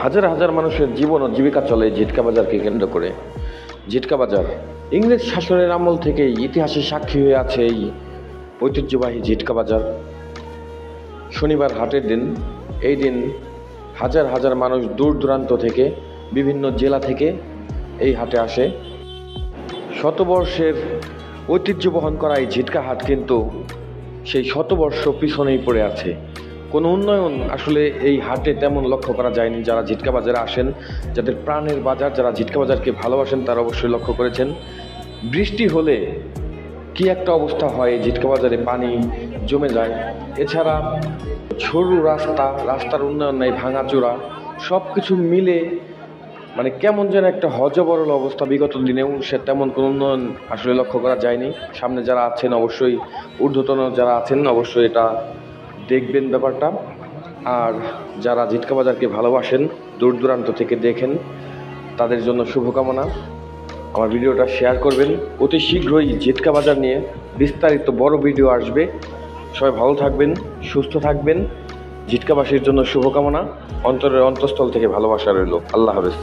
হাজার হাজার মানুষের জীবন ও জীবিকা চলে ঝিটকা বাজারকে কেন্দ্র করে। ঝিটকা বাজার ইংরেজ শাসনের আমল থেকেই ইতিহাসে সাক্ষী হয়ে আছে এই ঐতিহ্যবাহী ঝিটকা বাজার। শনিবার হাটের দিন, এই দিন হাজার হাজার মানুষ দূর দূরান্ত থেকে, বিভিন্ন জেলা থেকে এই হাটে আসে। শতবর্ষের ঐতিহ্য বহন করা এই ঝিটকা হাট কিন্তু সেই শতবর্ষ পিছনেই পড়ে আছে। কোনো উন্নয়ন আসলে এই হাটে তেমন লক্ষ্য করা যায়নি। যারা ঝিটকা বাজারে আসেন, যাদের প্রাণের বাজার, যারা ঝিটকা বাজারকে ভালোবাসেন, তারা অবশ্যই লক্ষ্য করেছেন বৃষ্টি হলে কি একটা অবস্থা হয়। ঝিটকা বাজারে পানি জমে যায়। এছাড়া সরু রাস্তার উন্নয়ন নাই, ভাঙাচোরা, সব কিছু মিলে মানে কেমন যেন একটা হযবরল অবস্থা। বিগত দিনেও সে তেমন কোনো উন্নয়ন আসলে লক্ষ্য করা যায়নি। সামনে যারা আছেন, অবশ্যই ঊর্ধ্বতন যারা আছেন, অবশ্যই এটা দেখবেন ব্যাপারটা। আর যারা ঝিটকা বাজারকে ভালোবাসেন, দূর দূরান্ত থেকে দেখেন, তাদের জন্য শুভকামনা। আমার ভিডিওটা শেয়ার করবেন। অতি শীঘ্রই ঝিটকা বাজার নিয়ে বিস্তারিত বড় ভিডিও আসবে। সবাই ভালো থাকবেন, সুস্থ থাকবেন। ঝিটকাবাসীর জন্য শুভকামনা। অন্তরের অন্তঃস্থল থেকে ভালোবাসা রইল। আল্লাহ হাফেজ।